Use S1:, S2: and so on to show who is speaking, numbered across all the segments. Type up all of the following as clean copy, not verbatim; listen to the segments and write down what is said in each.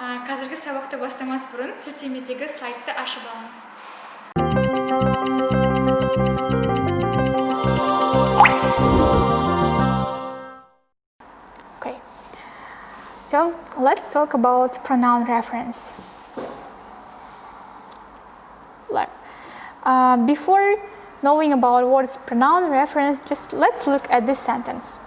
S1: Қазіргі сабақты бастамас бұрын сілтемедегі слайдты ашып алыңыз.
S2: Okay. So let's talk about pronoun reference. Before knowing about what is pronoun reference, just let's look at this sentence.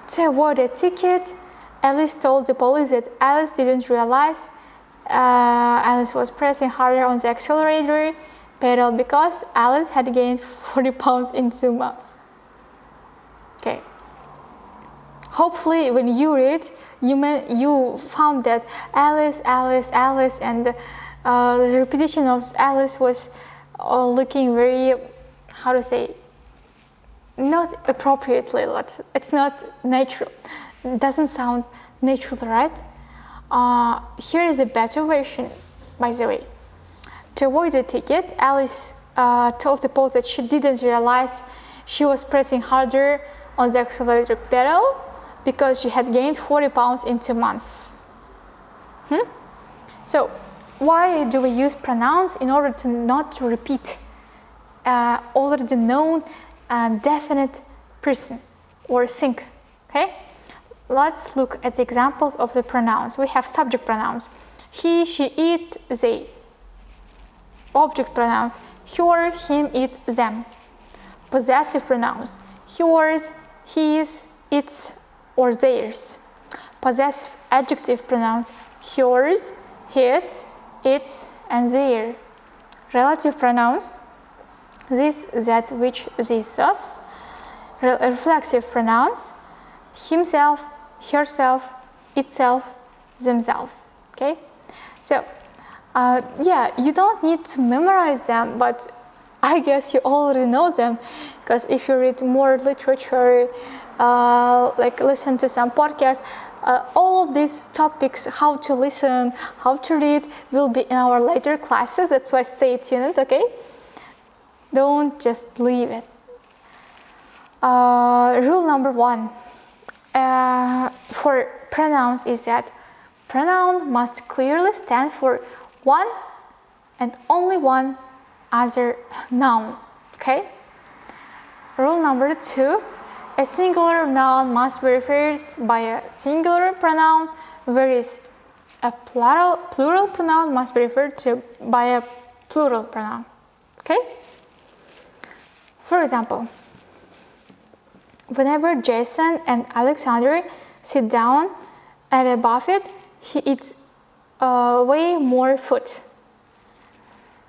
S2: To avoid a ticket, Alice told the police that Alice didn't realize Alice was pressing harder on the accelerator pedal because Alice had gained 40 pounds in 2 months. Okay. Hopefully, when you read, you found that Alice, and the repetition of Alice was looking very, how to say, not appropriately. It's not natural. It doesn't sound natural, right? Here is a better version, by the way. To avoid the ticket, Alice told the police that she didn't realize she was pressing harder on the accelerator pedal because she had gained 40 pounds in 2 months. So, why do we use pronouns? In order to not repeat already known definite person or thing. Okay? Let's look at the examples of the pronouns. We have subject pronouns. He, she, it, they. Object pronouns. Her, him, it, them. Possessive pronouns. Yours, his, its, or theirs. Possessive adjective pronouns. Yours, his, its, and their. Relative pronouns. This, that, which, this, us. Reflexive pronouns. Himself, herself, itself, themselves. Okay? So, you don't need to memorize them, but I guess you already know them, because if you read more literature, like listen to some podcasts, all of these topics, how to listen, how to read, will be in our later classes. That's why stay tuned, okay? Don't just leave it. Rule number 1 for pronouns is that pronoun must clearly stand for one and only one other noun. Okay? Rule number 2, a singular noun must be referred by a singular pronoun, whereas a plural pronoun must be referred to by a plural pronoun. Okay? For example, whenever Jason and Alexander sit down at a buffet, he eats way more food.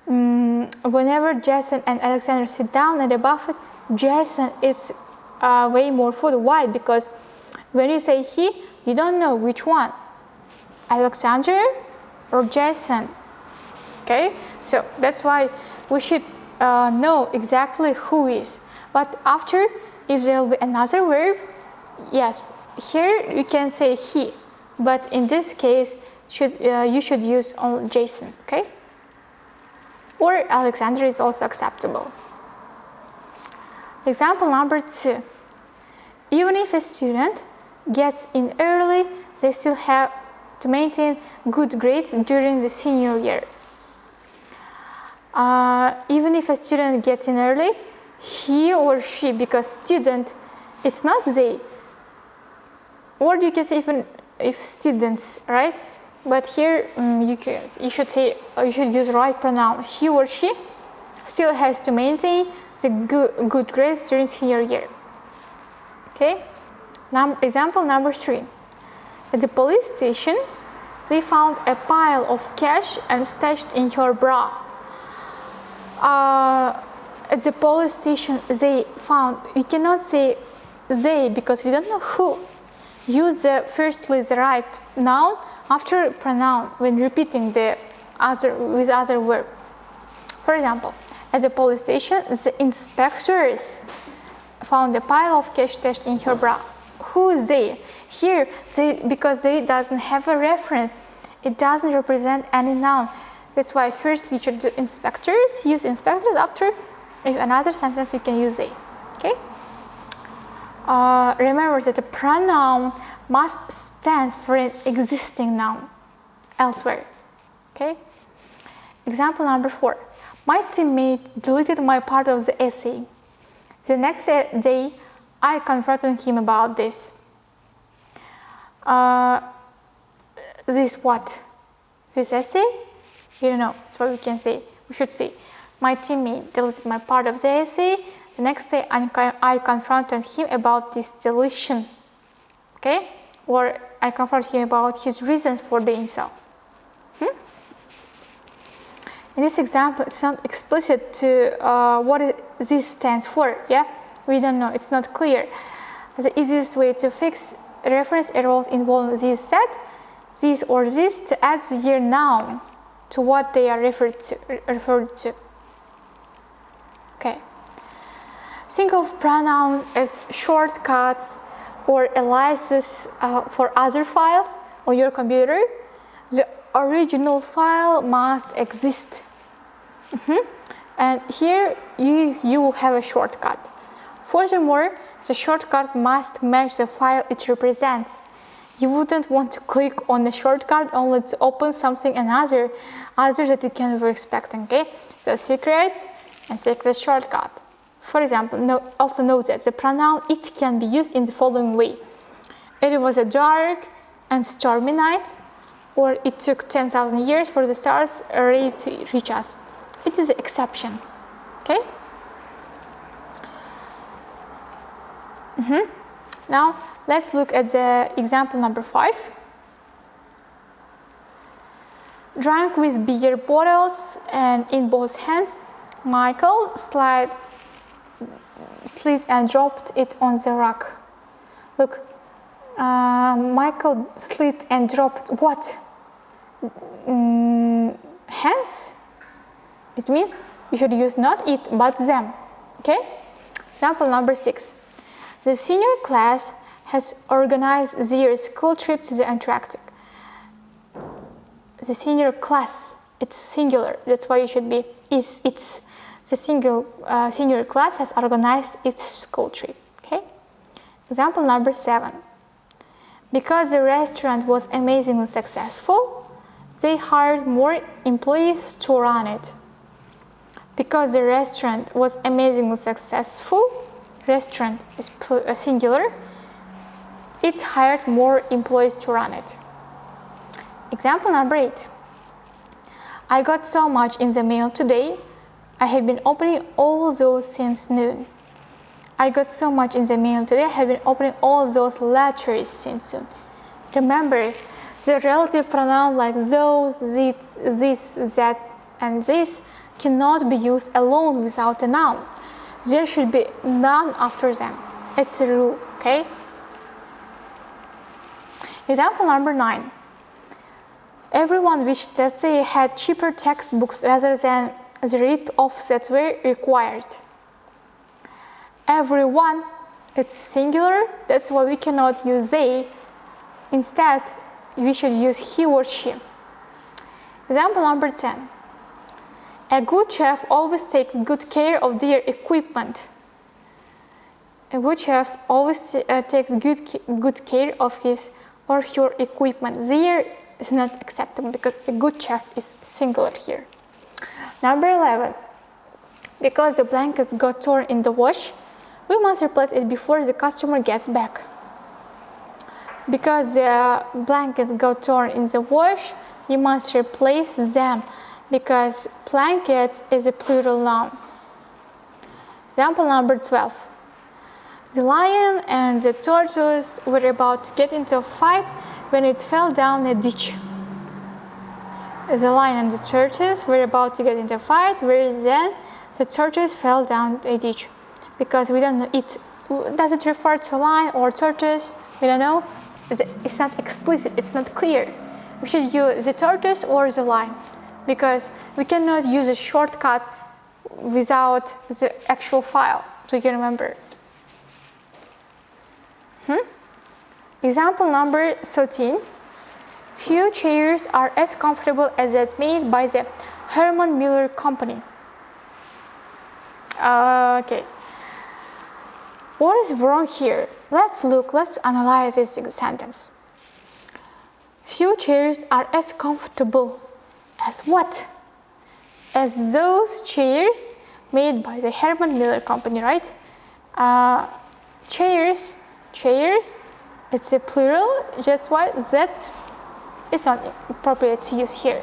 S2: Whenever Jason and Alexander sit down at a buffet, Jason eats way more food. Why? Because when you say he, you don't know which one, Alexander or Jason. Okay? So that's why we should know exactly who is. But after, if there will be another verb, yes, here you can say he, but in this case, you should use only Jason, okay? Or Alexander is also acceptable. Example number 2. Even if a student gets in early, they still have to maintain good grades during the senior year. Even if a student gets in early, he or she, because student, it's not they. Or you can say even if students, right? But here you should use right pronoun. He or she still has to maintain the good grades during senior year. Okay? Example number 3. At the police station, they found a pile of cash and stashed in her bra. At the police station, they found, we cannot say they because we don't know who. Use firstly the right noun after pronoun when repeating the other verb. For example, at the police station, the inspectors found a pile of cash stashed in her bra. Who is they? Here, they, because they doesn't have a reference, it doesn't represent any noun. That's why first you should do inspectors, use inspectors. After, if another sentence, you can use they. Okay? Remember that a pronoun must stand for an existing noun. elsewhere. Okay? Example number 4. My teammate deleted my part of the essay. The next day, I confronted him about this. This what? This essay? You don't know. That's what we can say. We should say, my teammate deleted my part of the essay. The next day, I confronted him about this deletion. Okay? Or I confronted him about his reasons for doing so. In this example, it's not explicit to what this stands for. Yeah, we don't know. It's not clear. The easiest way to fix reference errors involving this set, this or this, to add the year noun to what they are referred to. Okay. Think of pronouns as shortcuts or aliases for other files on your computer. The original file must exist. And here you will have a shortcut. Furthermore, the shortcut must match the file it represents. You wouldn't want to click on the shortcut only to open something other that you can be expecting. Okay? So secrets and secret shortcut. For example, also note that the pronoun it can be used in the following way. It was a dark and stormy night, or it took 10,000 years for the stars already to reach us. It is an exception. Okay? Now, let's look at the example number 5. Drunk with beer bottles and in both hands, Michael slid and dropped it on the rock. Look, Michael slid and dropped what? Hands? It means you should use not it, but them. Okay? Example number 6. The senior class has organized their school trip to the Antarctic. The senior class, it's singular. That's why you should be is. It's the senior class has organized its school trip. Okay. Example number 7. Because the restaurant was amazingly successful, they hired more employees to run it. Because the restaurant was amazingly successful, restaurant is singular, it hired more employees to run it. Example number 8. I got so much in the mail today. I have been opening all those since noon. I got so much in the mail today. I have been opening all those letters since noon. Remember, the relative pronoun like those, this, that, and this cannot be used alone without a noun. There should be none after them. It's a rule, okay? Example number 9. Everyone wished that they had cheaper textbooks rather than the rip-offs that were required. Everyone, it's singular, that's why we cannot use they. Instead, we should use he or she. Example number 10. A good chef always takes good care of their equipment. A good chef always takes good care of his or her equipment. There is not acceptable because a good chef is singular here. Number 11. Because the blankets got torn in the wash, we must replace it before the customer gets back. Because the blankets got torn in the wash, you must replace them because blankets is a plural noun. Example number 12. The lion and the tortoise were about to get into a fight when it fell down a ditch. The lion and the tortoise were about to get into a fight where then the tortoise fell down a ditch. Because we don't know it. Does it refer to lion or tortoise? We don't know. It's not explicit. It's not clear. We should use the tortoise or the lion because we cannot use a shortcut without the actual file. So you can remember. Example number 13. Few chairs are as comfortable as that made by the Herman Miller Company. Okay. What is wrong here? Let's analyze this sentence. Few chairs are as comfortable as what? As those chairs made by the Herman Miller Company, right? Chairs, it's a plural, that's why that is not appropriate to use here.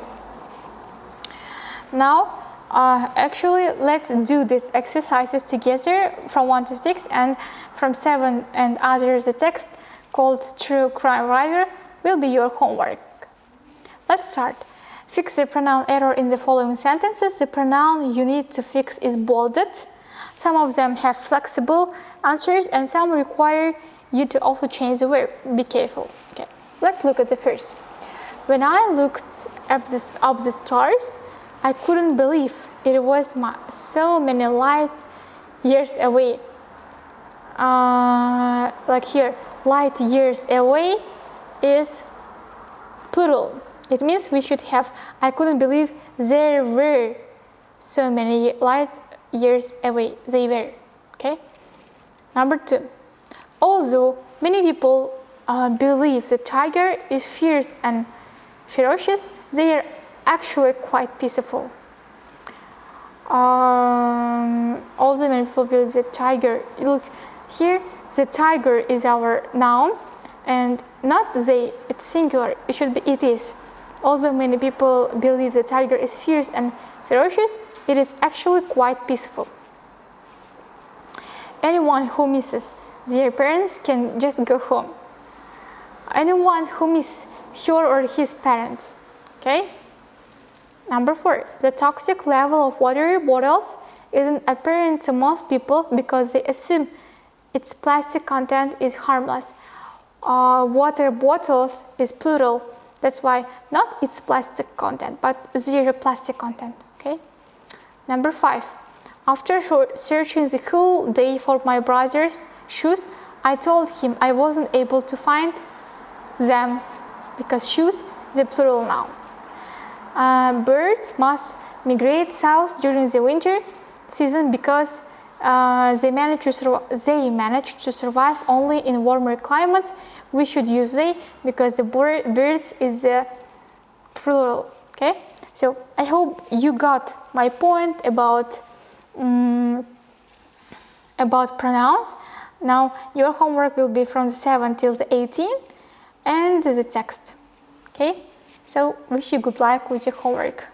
S2: Now, actually, let's do these exercises together from 1 to 6, and from 7 and other, the text called True Crime Writer will be your homework. Let's start. Fix the pronoun error in the following sentences. The pronoun you need to fix is bolded. Some of them have flexible answers and some require you to also change the verb. Be careful. Okay, let's look at the first. When I looked up the stars, I couldn't believe it was so many light years away. Like here, light years away is plural. It means we should have, I couldn't believe there were so many light years away. They were. Okay. Number 2. Although many people believe the tiger is fierce and ferocious, they are actually quite peaceful. Also, many people believe the tiger. Look here, the tiger is our noun, and not they. It's singular. It should be. It is. Also, many people believe the tiger is fierce and ferocious. It is actually quite peaceful. Anyone who misses their parents can just go home. Anyone who misses her or his parents. Okay. Number 4. The toxic level of water bottles isn't apparent to most people because they assume its plastic content is harmless. Water bottles is plural. That's why not its plastic content, but zero plastic content. Okay. Number 5. After searching the whole day for my brother's shoes, I told him I wasn't able to find them because shoes is a plural noun. Birds must migrate south during the winter season because they manage to survive only in warmer climates. We should use they because the birds is a plural. Okay, so I hope you got my point about pronouns. Now your homework will be from the 7 till the 18 and the text. Okay, so wish you good luck with your homework.